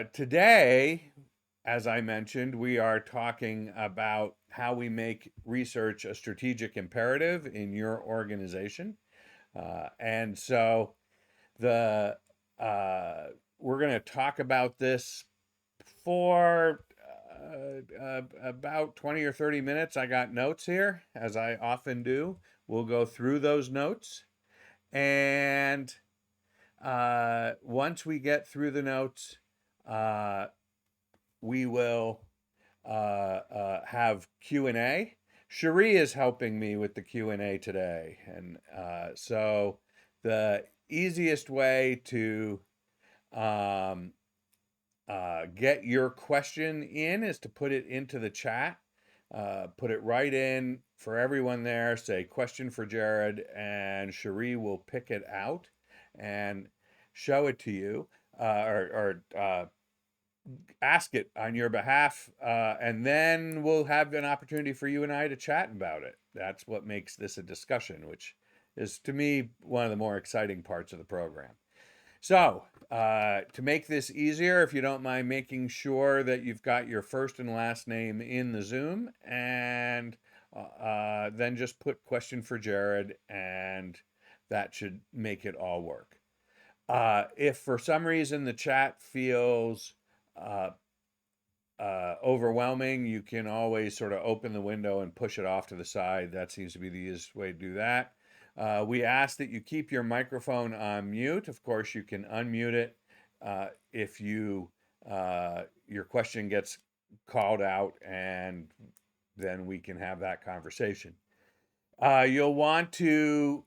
Today, as I mentioned, we are talking about how we make research a strategic imperative in your organization. And so the we're going to talk about this for about 20 or 30 minutes. I got notes here, as I often do. We'll go through those notes. And once we get through the notes, uh, we will have Q&A. Cherie is helping me with the Q&A today. And so the easiest way to um, get your question in is to put it into the chat. Put it right in for everyone there. Say question for Jared, and Cherie will pick it out and show it to you, or ask it on your behalf, and then we'll have an opportunity for you and I to chat about it. That's what makes this a discussion, which is to me one of the more exciting parts of the program. So, to make this easier, if you don't mind making sure that you've got your first and last name in the Zoom, and then just put question for Jared, and that should make it all work. If for some reason the chat feels uh, overwhelming, you can always sort of open the window and push it off to the side. That seems to be the easiest way to do that. We ask that you keep your microphone on mute. Of course, you can unmute it if your question gets called out, and then we can have that conversation. You'll want to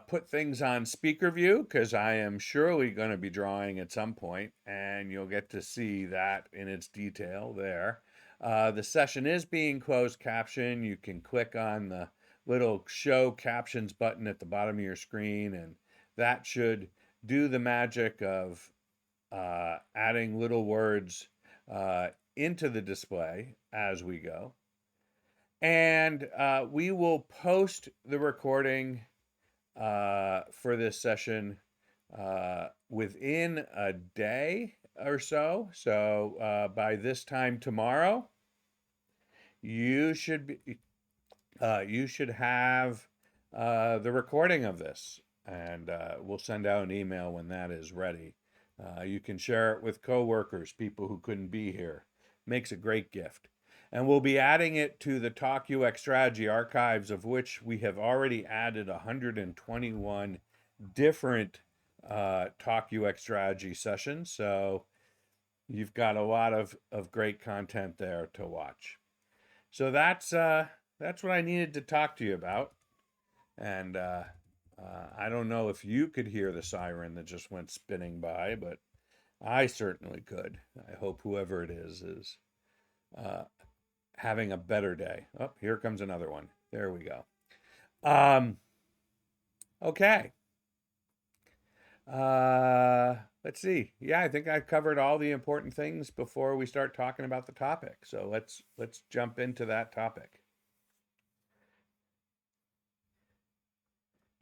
put things on speaker view, because I am surely going to be drawing at some point, and you'll get to see that in its detail there. The session is being closed caption. You can click on the little show captions button at the bottom of your screen, and that should do the magic of adding little words into the display as we go. And we will post the recording for this session within a day or so. So by this time tomorrow, you should have the recording of this, and we'll send out an email when that is ready. You can share it with coworkers, people who couldn't be here. Makes a great gift. And we'll be adding it to the Talk UX Strategy archives, of which we have already added 121 different Talk UX Strategy sessions. So you've got a lot of great content there to watch. So that's what I needed to talk to you about. And I don't know if you could hear the siren that just went spinning by, but I certainly could. I hope whoever it is uh, having a better day. Oh, here comes another one. There we go. Okay. Let's see. Yeah, I think I covered all the important things before we start talking about the topic. So let's jump into that topic.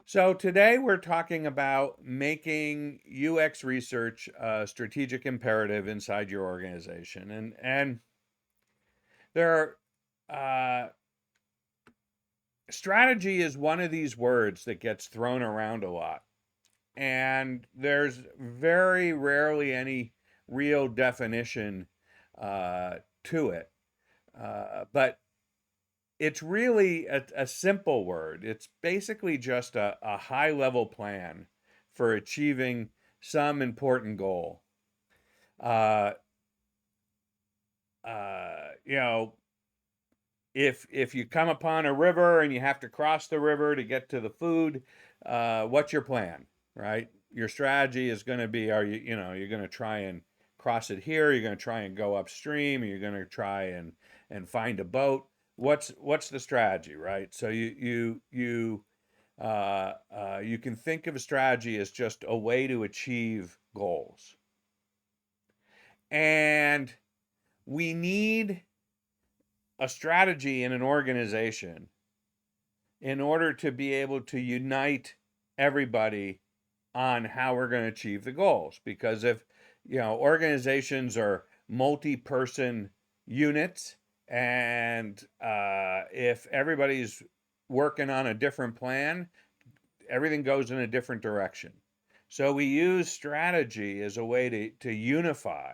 So today we're talking about making UX research a strategic imperative inside your organization, and there are strategy is one of these words that gets thrown around a lot, and there's very rarely any real definition to it, but it's really a simple word. It's basically just a high level plan for achieving some important goal. Uh, you know, if you come upon a river and you have to cross the river to get to the food, what's your plan, right? Your strategy is going to be: you're going to try and cross it here? You're going to try and go upstream? Or you're going to try and find a boat? What's the strategy, right? So you can think of a strategy as just a way to achieve goals, and we need a strategy in an organization in order to be able to unite everybody on how we're going to achieve the goals. Because organizations are multi-person units, and if everybody's working on a different plan, everything goes in a different direction. So we use strategy as a way to unify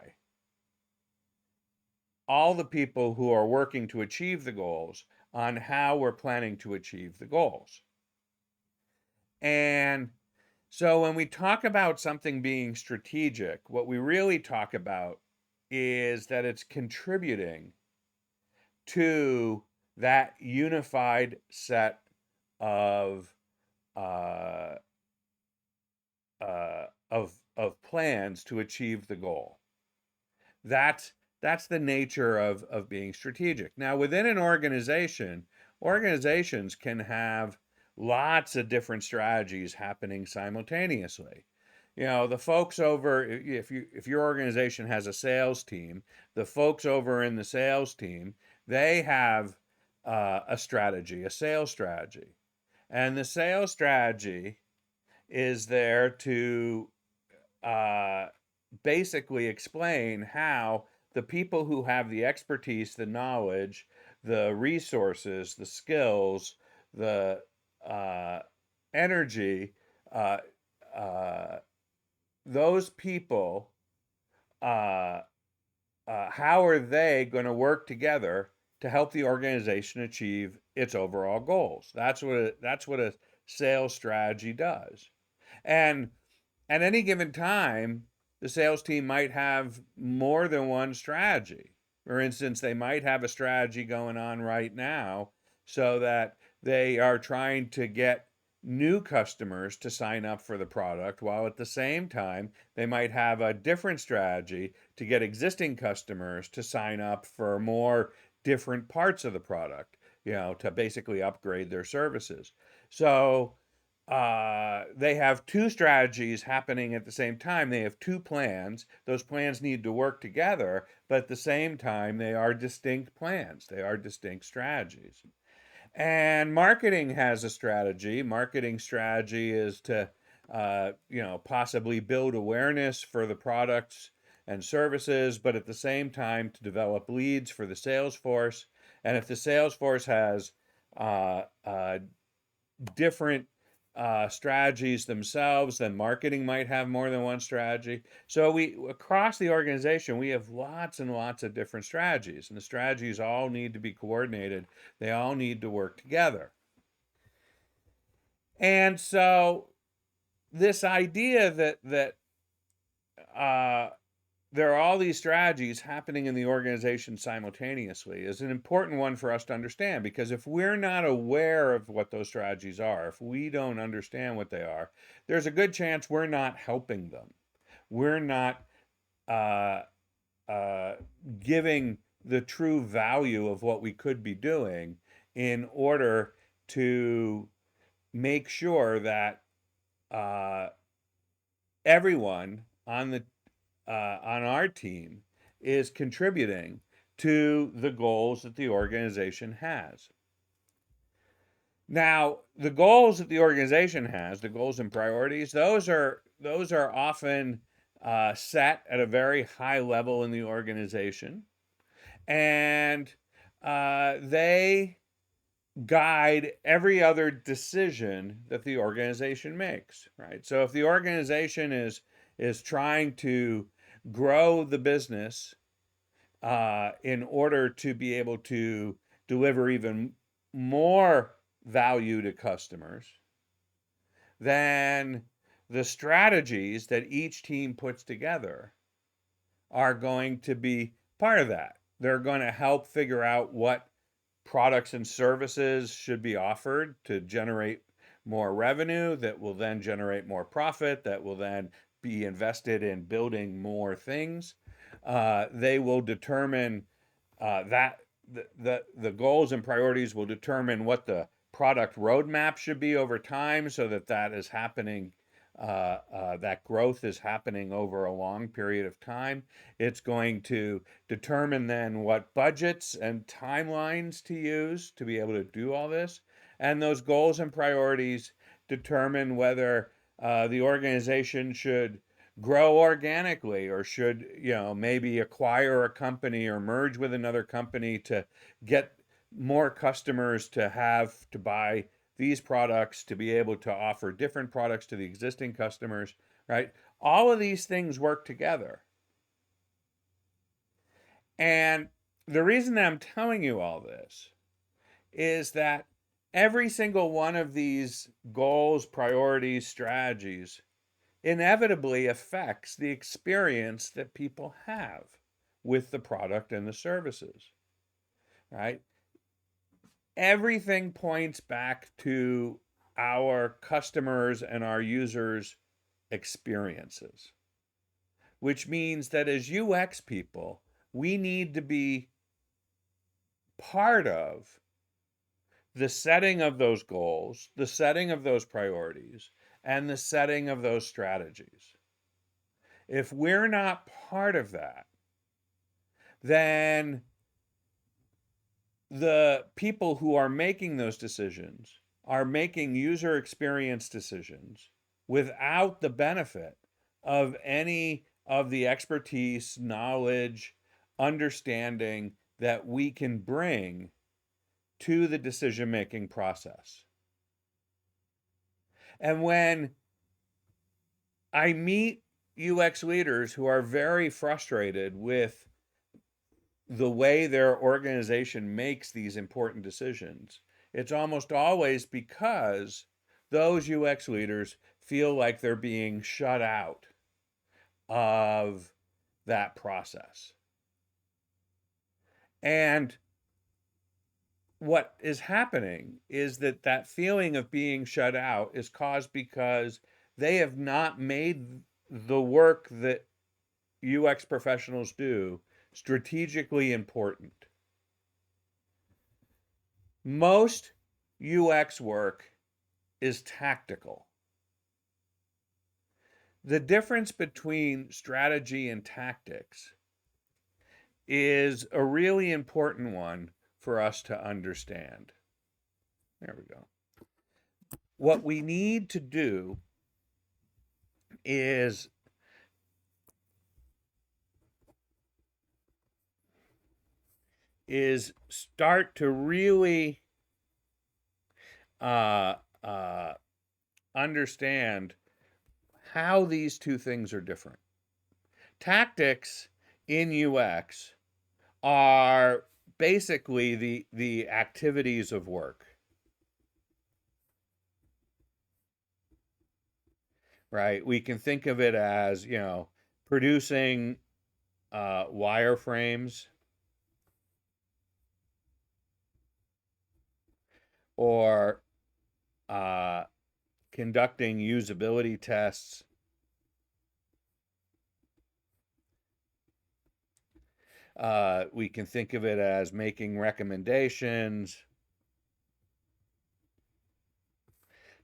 all the people who are working to achieve the goals on how we're planning to achieve the goals. And so when we talk about something being strategic, what we really talk about is that it's contributing to that unified set of uh, of plans to achieve the goal. That's that's the nature of being strategic. Now, within an organization, organizations can have lots of different strategies happening simultaneously. The folks over, if your organization has a sales team, the folks over in the sales team, they have a strategy, a sales strategy. And the sales strategy is there to uh, basically explain how the people who have the expertise, the knowledge, the resources, the skills, the uh, energy, uh, uh, those people, uh, how are they going to work together to help the organization achieve its overall goals? That's what a sales strategy does. And at any given time, the sales team might have more than one strategy. For instance, they might have a strategy going on right now so that they are trying to get new customers to sign up for the product, while at the same time, they might have a different strategy to get existing customers to sign up for more different parts of the product, to basically upgrade their services. So, they have two strategies happening at the same time. They have two plans. Those plans need to work together, but at the same time, they are distinct plans. They are distinct strategies. And marketing has a strategy. Marketing strategy is to, possibly build awareness for the products and services, but at the same time to develop leads for the sales force. And if the sales force has uh, uh, different strategies themselves, then marketing might have more than one strategy. So we across the organization, we have lots and lots of different strategies, and the strategies all need to be coordinated. They all need to work together. And so this idea that uh, there are all these strategies happening in the organization simultaneously is an important one for us to understand, because if we're not aware of what those strategies are, if we don't understand what they are, there's a good chance we're not helping them. We're not uh, uh, giving the true value of what we could be doing in order to make sure that uh, everyone on our team is contributing to the goals that the organization has. Now, the goals that the organization has, the goals and priorities, those are often set at a very high level in the organization, and they guide every other decision that the organization makes, right? So if the organization is trying to grow the business in order to be able to deliver even more value to customers, then the strategies that each team puts together are going to be part of that. They're going to help figure out what products and services should be offered to generate more revenue that will then generate more profit, that will then be invested in building more things. They will determine that the goals and priorities will determine what the product roadmap should be over time, so that is happening. That growth is happening over a long period of time. It's going to determine then what budgets and timelines to use to be able to do all this. And those goals and priorities determine whether the organization should grow organically, or should, maybe acquire a company or merge with another company to get more customers to have to buy these products, to be able to offer different products to the existing customers, right? All of these things work together. And the reason that I'm telling you all this is that every single one of these goals, priorities, strategies inevitably affects the experience that people have with the product and the services, right? Everything points back to our customers and our users' experiences, which means that as UX people, we need to be part of the setting of those goals, the setting of those priorities, and the setting of those strategies. If we're not part of that, then the people who are making those decisions are making user experience decisions without the benefit of any of the expertise, knowledge, understanding that we can bring to the decision making process. And when I meet UX leaders who are very frustrated with the way their organization makes these important decisions, it's almost always because those UX leaders feel like they're being shut out of that process. And what is happening is that that feeling of being shut out is caused because they have not made the work that UX professionals do strategically important. Most UX work is tactical. The difference between strategy and tactics is a really important one for us to understand. There we go. What we need to do is start to really uh, uh, understand how these two things are different. Tactics in UX are basically the activities of work, right? We can think of it as, producing wireframes, or uh, conducting usability tests. We can think of it as making recommendations,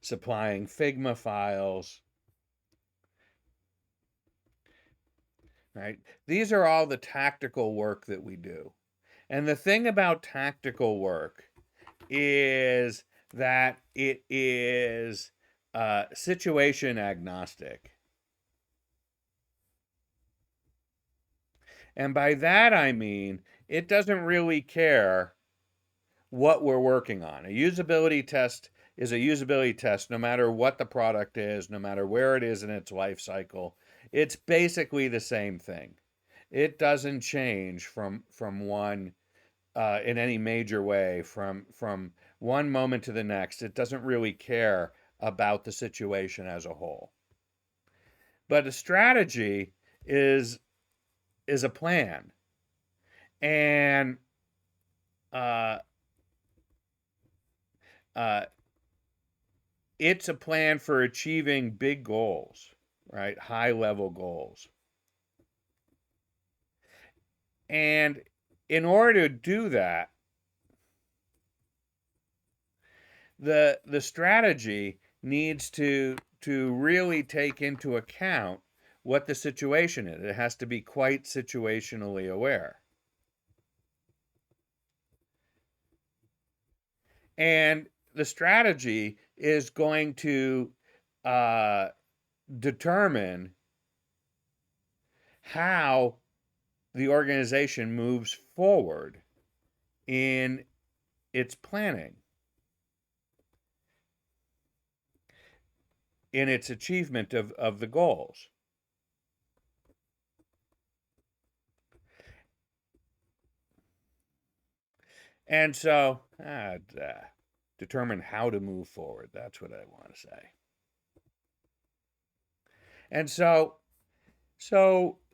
supplying Figma files, right? These are all the tactical work that we do. And the thing about tactical work is that it is situation agnostic. And by that I mean it doesn't really care what we're working on. A usability test is a usability test no matter what the product is, no matter where it is in its life cycle. It's basically the same thing. It doesn't change from one in any major way from one moment to the next. It doesn't really care about the situation as a whole. But a strategy is a plan, and uh, uh, it's a plan for achieving big goals, right? High level goals. And in order to do that, the strategy needs to really take into account what the situation is. It has to be quite situationally aware. And the strategy is going to determine how the organization moves forward in its planning, in its achievement of the goals. And so, determine how to move forward. That's what I want to say. And so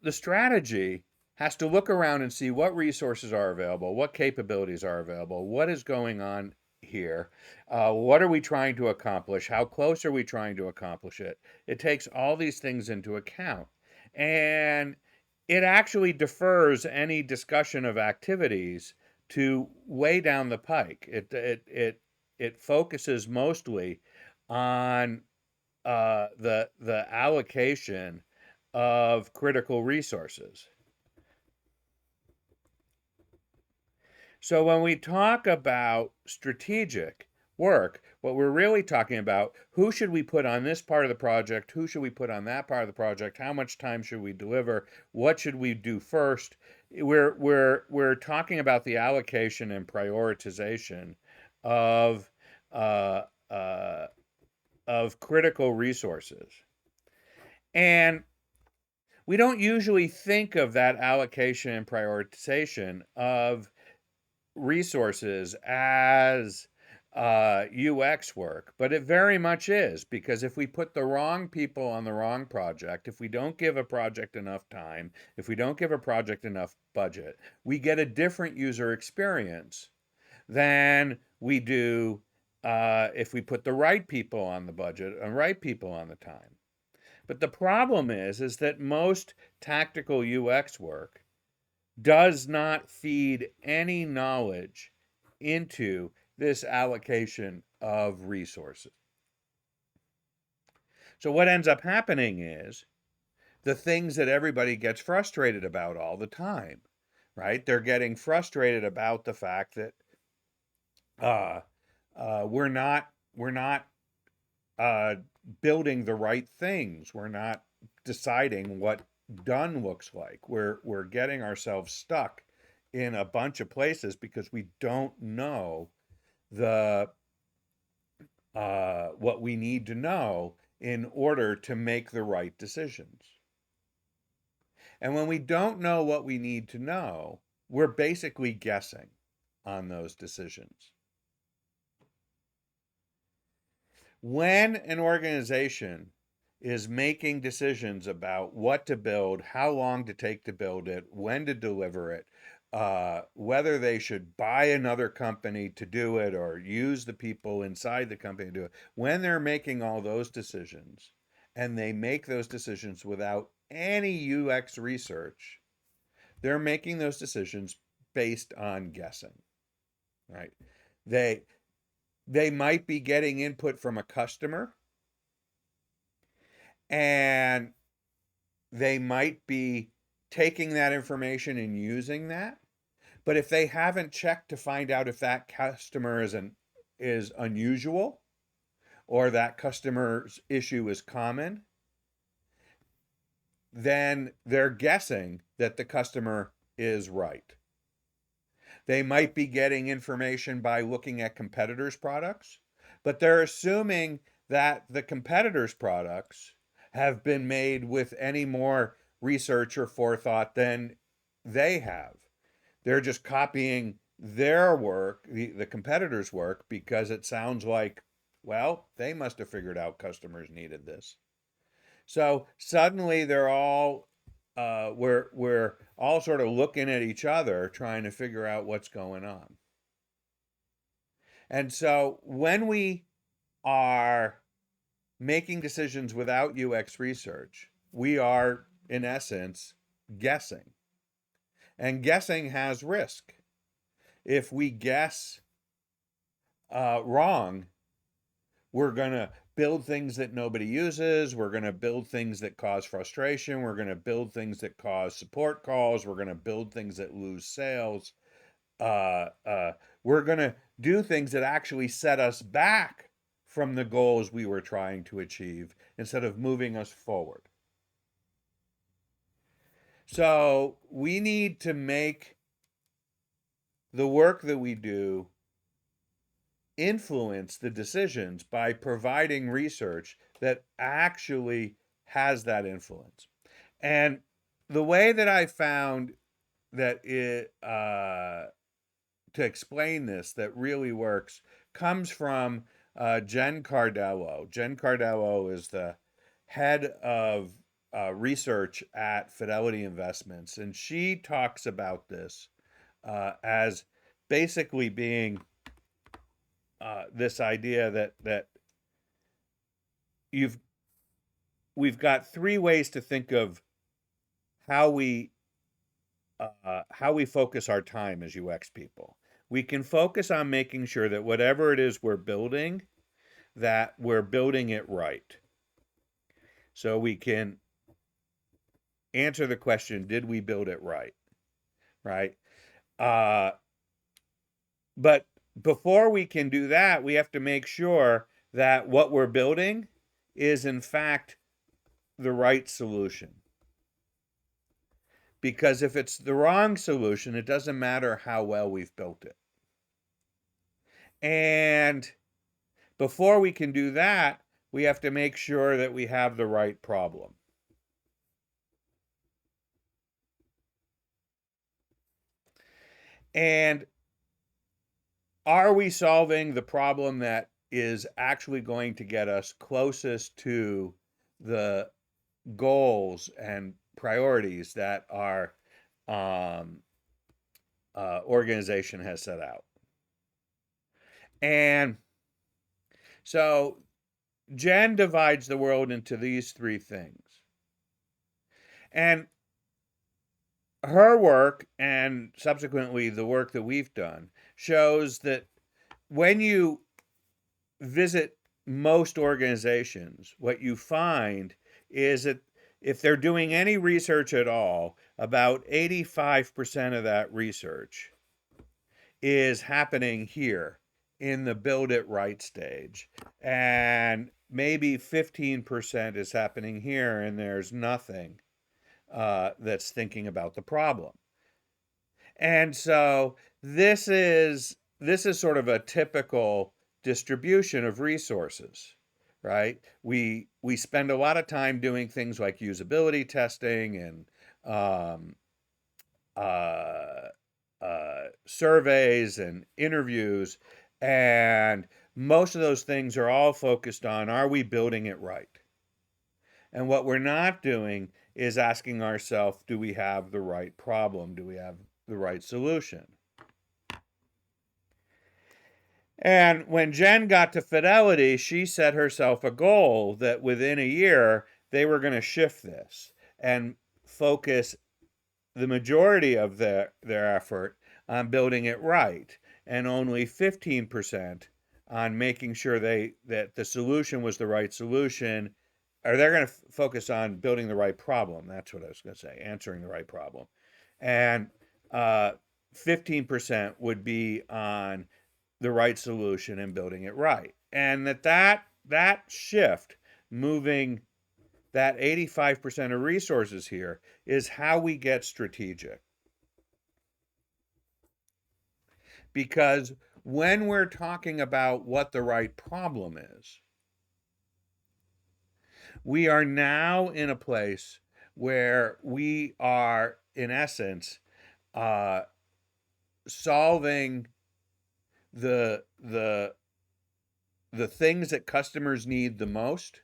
the strategy has to look around and see what resources are available, what capabilities are available, what is going on here, what are we trying to accomplish, how close are we trying to accomplish it. It takes all these things into account. And it actually defers any discussion of activities to way down the pike. It focuses mostly on the allocation of critical resources. So when we talk about strategic work, what we're really talking about, who should we put on this part of the project? Who should we put on that part of the project? How much time should we deliver? What should we do first? We're talking about the allocation and prioritization of uh, uh, of critical resources. And we don't usually think of that allocation and prioritization of resources as UX work, but it very much is, because if we put the wrong people on the wrong project, if we don't give a project enough time, if we don't give a project enough budget, we get a different user experience than we do if we put the right people on the budget and right people on the time. But the problem is that most tactical UX work does not feed any knowledge into this allocation of resources. So what ends up happening is the things that everybody gets frustrated about all the time, right? They're getting frustrated about the fact that uh, we're not uh, building the right things. We're not deciding what done looks like. We're getting ourselves stuck in a bunch of places because we don't know the what we need to know in order to make the right decisions. And when we don't know what we need to know, we're basically guessing on those decisions. When an organization is making decisions about what to build, how long to take to build it, when to deliver it, whether they should buy another company to do it or use the people inside the company to do it, when they're making all those decisions, and they make those decisions without any UX research, they're making those decisions based on guessing, right? They they might be getting input from a customer, and they might be taking that information and using that. But if they haven't checked to find out if that customer is unusual, or that customer's issue is common, then they're guessing that the customer is right. They might be getting information by looking at competitors' products, but they're assuming that the competitors' products have been made with any more research or forethought than they have. They're just copying their work, the competitors' work, because it sounds like, well, they must have figured out customers needed this. So suddenly they're all we're all sort of looking at each other, trying to figure out what's going on. And so when we are making decisions without UX research, we are in essence guessing. And guessing has risk. If we guess wrong, we're going to build things that nobody uses. We're going to build things that cause frustration. We're going to build things that cause support calls. We're going to build things that lose sales. Uh, uh, we're going to do things that actually set us back from the goals we were trying to achieve instead of moving us forward. So we need to make the work that we do influence the decisions by providing research that actually has that influence. And the way that I found that to explain this that really works comes from Jen Cardello. Jen Cardello is the head of research at Fidelity Investments, and she talks about this as basically being this idea that you've we've got three ways to think of how we focus our time as UX people. We can focus on making sure that whatever it is we're building, that we're building it right. So we can answer the question, did we build it right? Right? Uh, but before we can do that, we have to make sure that what we're building is in fact the right solution. Because if it's the wrong solution, it doesn't matter how well we've built it. And before we can do that, we have to make sure that we have the right problem. And are we solving the problem that is actually going to get us closest to the goals and priorities that our um, organization has set out? And so Jen divides the world into these three things. And her work, and subsequently the work that we've done, shows that when you visit most organizations, what you find is that if they're doing any research at all, about 85% of that research is happening here in the build it right stage. And maybe 15% is happening here, and there's nothing that's thinking about the problem. And so this is sort of a typical distribution of resources, right? We spend a lot of time doing things like usability testing and um, uh, surveys and interviews, and most of those things are all focused on, are we building it right? And what we're not doing is asking ourselves, do we have the right problem? Do we have the right solution? And when Jen got to Fidelity, she set herself a goal that within a year they were going to shift this and focus the majority of their effort on building it right, and only 15% on making sure that the solution was the right solution, or they're going to focus on building the right problem. That's what I was going to say, answering the right problem. And 15% would be on the right solution and building it right. And that shift, moving that 85% of resources here, is how we get strategic. Because when we're talking about what the right problem is, we are now in a place where we are, in essence, uh, solving the the the things that customers need the most,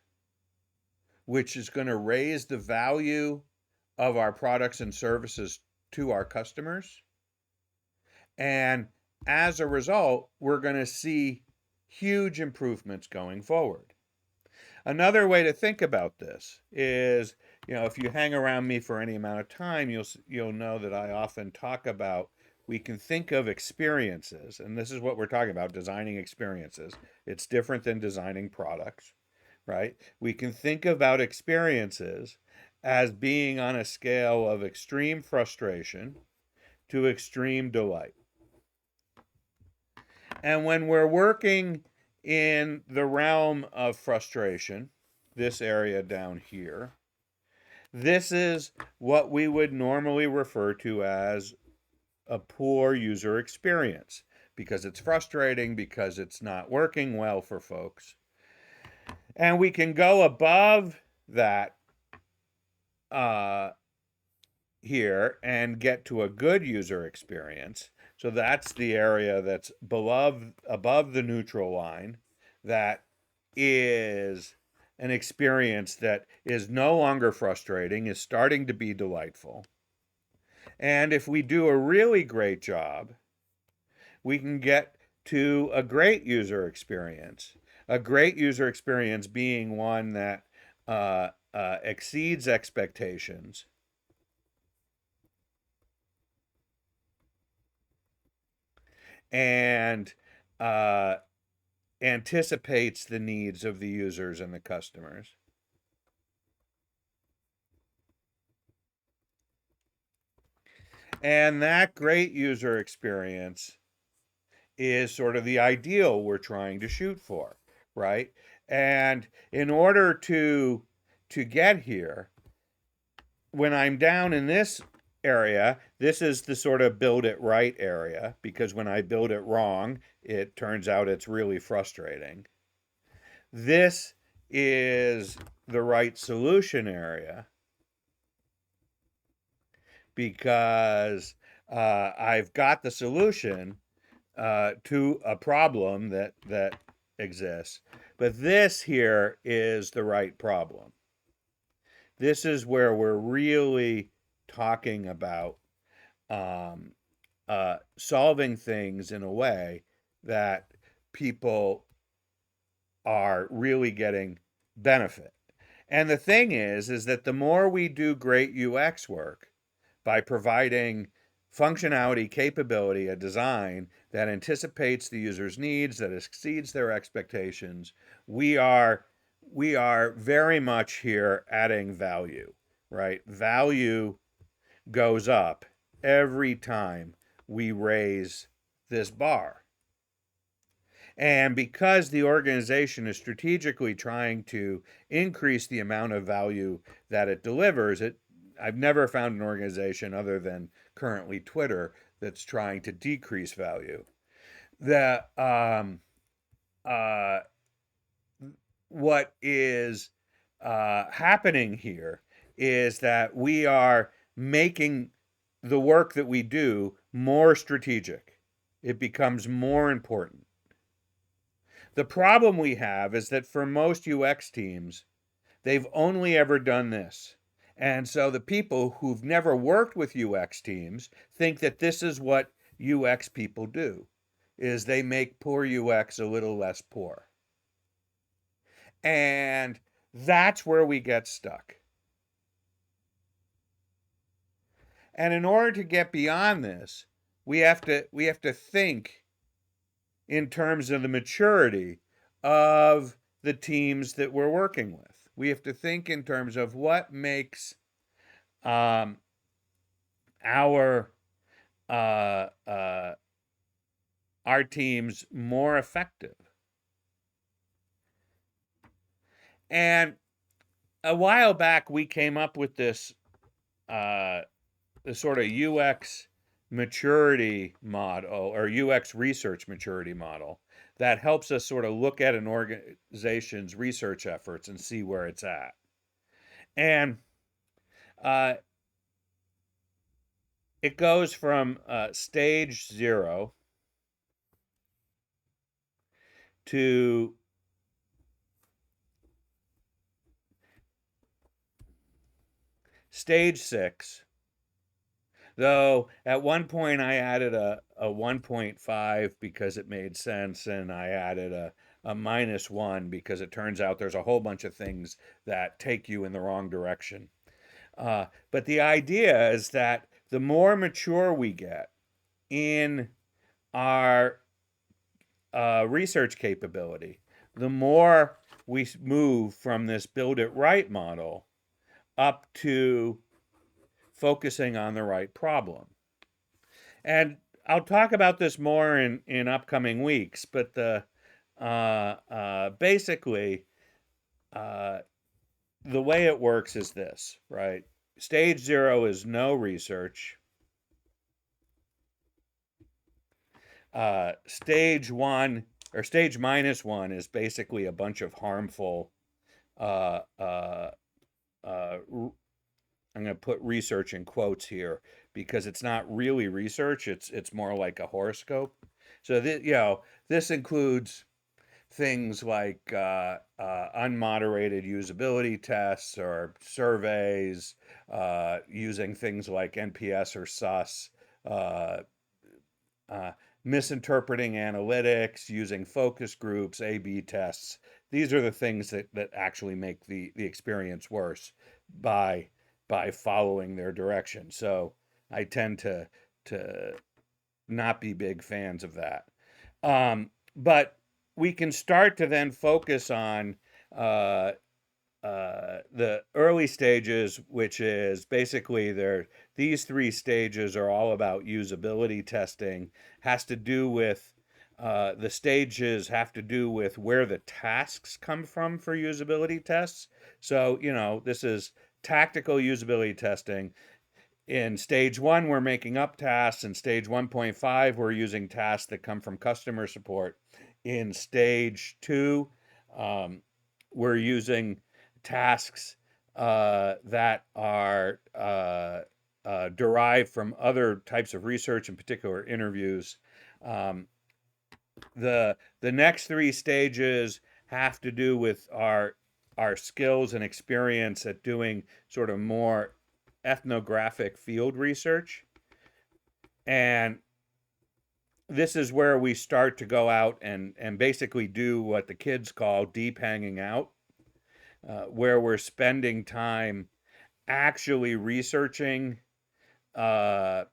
which is going to raise the value of our products and services to our customers. And as a result, we're going to see huge improvements going forward. Another way to think about this is, if you hang around me for any amount of time, you'll know that I often talk about, we can think of experiences, and this is what we're talking about, designing experiences. It's different than designing products, right? We can think about experiences as being on a scale of extreme frustration to extreme delight. And when we're working in the realm of frustration, this area down here, This is what we would normally refer to as a poor user experience because it's frustrating, because it's not working well for folks. And we can go above that uh, here and get to a good user experience. So that's the area that's above the neutral line, that is an experience that is no longer frustrating, is starting to be delightful. And if we do a really great job, we can get to a great user experience. A great user experience being one that exceeds expectations and uh, anticipates the needs of the users and the customers. And that great user experience is sort of the ideal we're trying to shoot for, right? And in order to get here, when I'm down in this area, this is the sort of build it right area, because when I build it wrong, it turns out it's really frustrating. This is the right solution area because I've got the solution to a problem that exists. But this here is the right problem. This is where we're really talking about um, solving things in a way that people are really getting benefit. And the thing is that the more we do great UX work by providing functionality, capability, a design that anticipates the user's needs, that exceeds their expectations, we are very much here adding value, right? Value goes up every time we raise this bar. And because the organization is strategically trying to increase the amount of value that it delivers, I've never found an organization other than currently Twitter that's trying to decrease value. The uh, what is happening here is that we are making the work that we do more strategic. It becomes more important. The problem we have is that for most UX teams, they've only ever done this. And so the people who've never worked with UX teams think that this is what UX people do, is they make poor UX a little less poor. And that's where we get stuck. And in order to get beyond this, we have to think in terms of the maturity of the teams that we're working with. We have to think in terms of what makes um, our uh, uh, our teams more effective. And a while back, we came up with uh, this sort of UX maturity model, or UX research maturity model, that helps us sort of look at an organization's research efforts and see where it's at. And uh, it goes from stage 0 to stage 6. Though at one point I added a 1.5 because it made sense, and I added a -1 because it turns out there's a whole bunch of things that take you in the wrong direction. But the idea is that the more mature we get in our research capability, the more we move from this build it right model up to focusing on the right problem. And I'll talk about this more in upcoming weeks, but basically, uh, the way it works is this, right? Stage 0 is no research. Stage 1 or stage -1 is basically a bunch of harmful. Uh, uh, I'm going to put research in quotes here because it's not really research. It's more like a horoscope. So this includes things like unmoderated usability tests or surveys, using things like NPS or SUS, uh, uh, misinterpreting analytics, using focus groups, A/B tests. These are the things that actually make the experience worse by by following their direction. So I tend to not be big fans of that. But we can start to then focus on uh, the early stages, which is basically these three stages are all about usability testing, has to do with the stages have to do with where the tasks come from for usability tests. So, this is tactical usability testing. In stage 1, we're making up tasks. In stage 1.5, we're using tasks that come from customer support. In stage 2, um, we're using tasks that are derived from other types of research, in particular interviews. Um, the next three stages have to do with our skills and experience at doing sort of more ethnographic field research. And this is where we start to go out and basically do what the kids call deep hanging out, where we're spending time actually researching uh,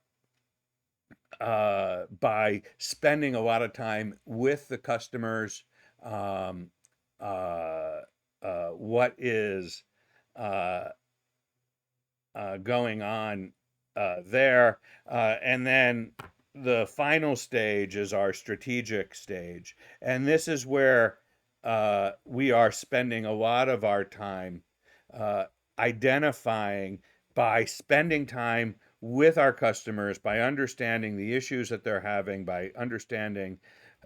by spending a lot of time with the customers. Um, what is uh, going on there. And then the final stage is our strategic stage. And this is where we are spending a lot of our time uh, identifying by spending time with our customers, by understanding the issues that they're having, by understanding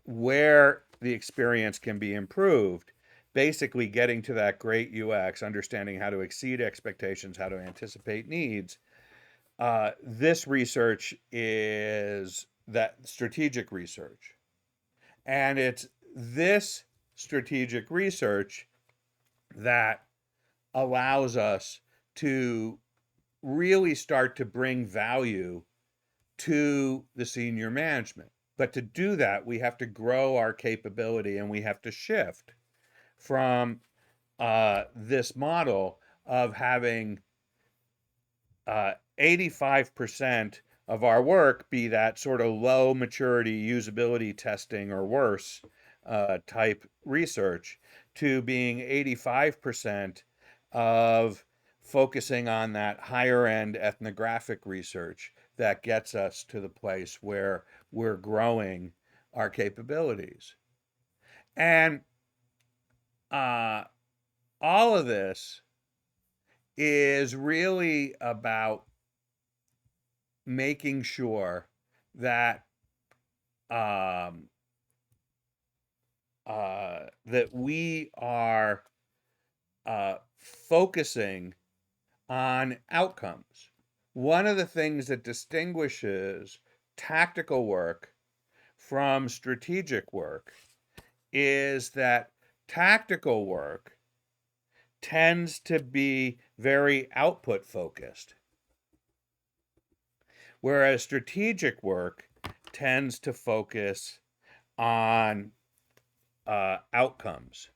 where the experience can be improved, basically getting to that great UX, understanding how to exceed expectations, how to anticipate needs. This research is that strategic research. And it's this strategic research that allows us to really start to bring value to the senior management. But to do that, we have to grow our capability and we have to shift from this model of having 85% of our work be that sort of low maturity usability testing or worse type research to being 85% of focusing on that higher end ethnographic research that gets us to the place where we're growing our capabilities. And uh, all of this is really about making sure that um, that we are focusing on outcomes. One of the things that distinguishes tactical work from strategic work is that tactical work tends to be very output focused, whereas strategic work tends to focus on outcomes.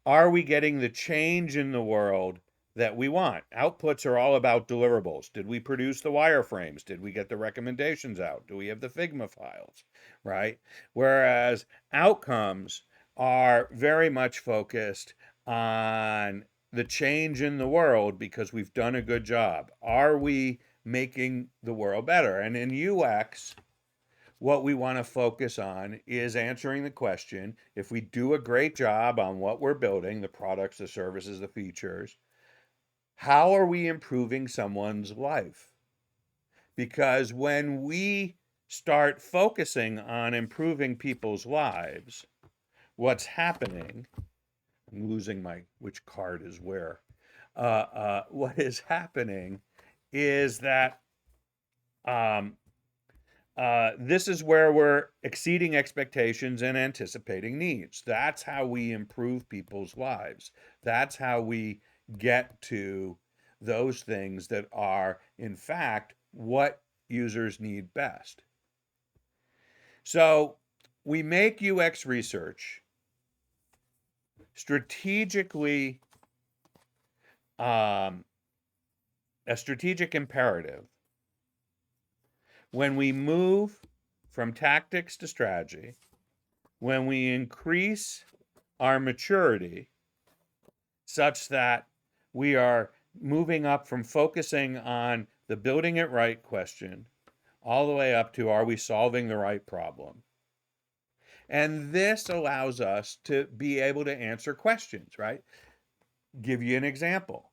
Are we getting the change in the world that we want? Outputs are all about deliverables. Did we produce the wireframes? Did we get the recommendations out? Do we have the Figma files? Right? Whereas outcomes are very much focused on the change in the world because we've done a good job. Are we making the world better? And in UX, what we want to focus on is answering the question, if we do a great job on what we're building, the products, the services, the features, how are we improving someone's life? Because when we start focusing on improving people's lives, what's happening, I'm losing my which card is where. What is happening is that um, this is where we're exceeding expectations and anticipating needs. That's how we improve people's lives. That's how we get to those things that are, in fact, what users need best. So we make UX research strategically a strategic imperative when we move from tactics to strategy, when we increase our maturity such that we are moving up from focusing on the building it right question all the way up to, are we solving the right problem? And this allows us to be able to answer questions, right? Give you an example.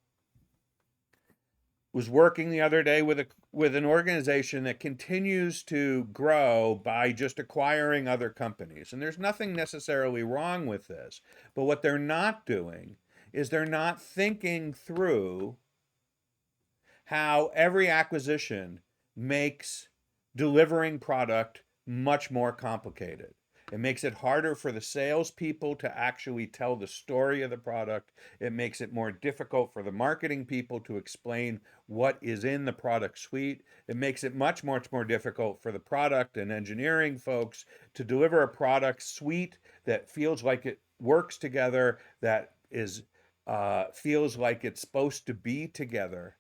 Was working the other day with an organization that continues to grow by just acquiring other companies. And there's nothing necessarily wrong with this. But what they're not doing is they're not thinking through how every acquisition makes delivering product much more complicated. It makes it harder for the salespeople to actually tell the story of the product. It makes it more difficult for the marketing people to explain what is in the product suite. It makes it much, much more difficult for the product and engineering folks to deliver a product suite that feels like it works together, that is feels like it's supposed to be together.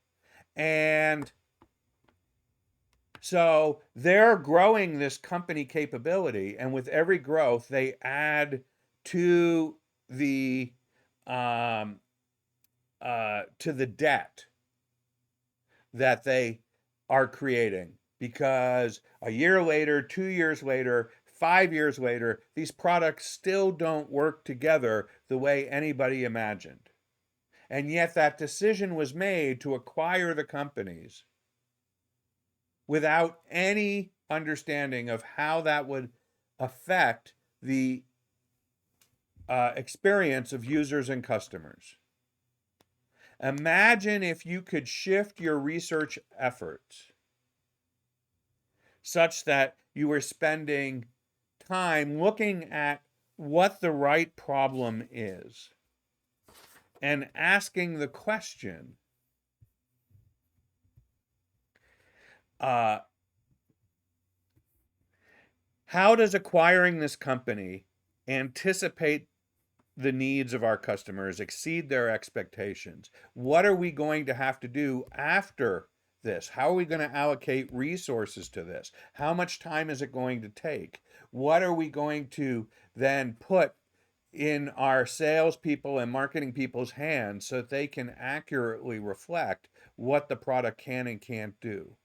And so they're growing this company capability, and with every growth, they add to the debt that they are creating, because a year later, 2 years later, 5 years later, these products still don't work together the way anybody imagined. And yet that decision was made to acquire the companies without any understanding of how that would affect the experience of users and customers. Imagine if you could shift your research efforts such that you were spending time looking at what the right problem is and asking the question, how does acquiring this company anticipate the needs of our customers, exceed their expectations? What are we going to have to do after this? How are we going to allocate resources to this? How much time is it going to take? What are we going to then put in our salespeople and marketing people's hands so that they can accurately reflect what the product can and can't do?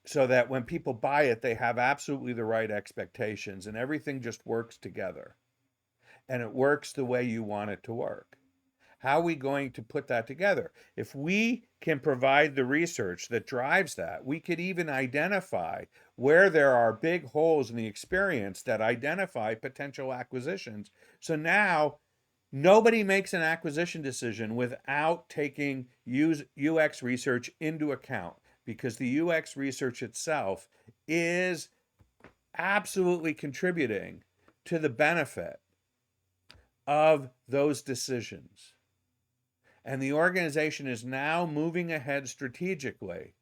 So that when people buy it, they have absolutely the right expectations and everything just works together. And it works the way you want it to work. How are we going to put that together? If we can provide the research that drives that, we could even identify where there are big holes in the experience that identify potential acquisitions. So now nobody makes an acquisition decision without taking UX research into account, because the UX research itself is absolutely contributing to the benefit of those decisions. And the organization is now moving ahead strategically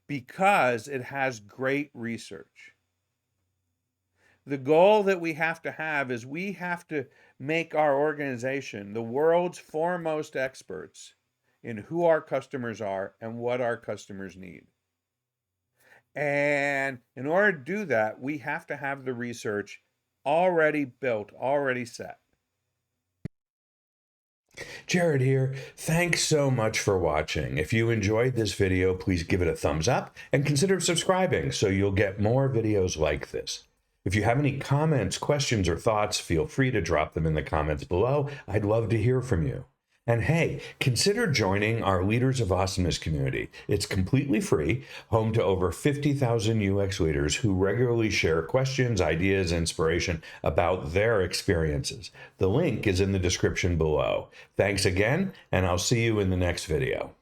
because it has great research. The goal that we have to have is we have to make our organization the world's foremost experts in who our customers are and what our customers need. And in order to do that, we have to have the research already built, already set. Jared here. Thanks so much for watching. If you enjoyed this video, please give it a thumbs up and consider subscribing so you'll get more videos like this. If you have any comments, questions, or thoughts, feel free to drop them in the comments below. I'd love to hear from you. And hey, consider joining our Leaders of Awesomeness community. It's completely free, home to over 50,000 UX leaders who regularly share questions, ideas, inspiration about their experiences. The link is in the description below. Thanks again, and I'll see you in the next video.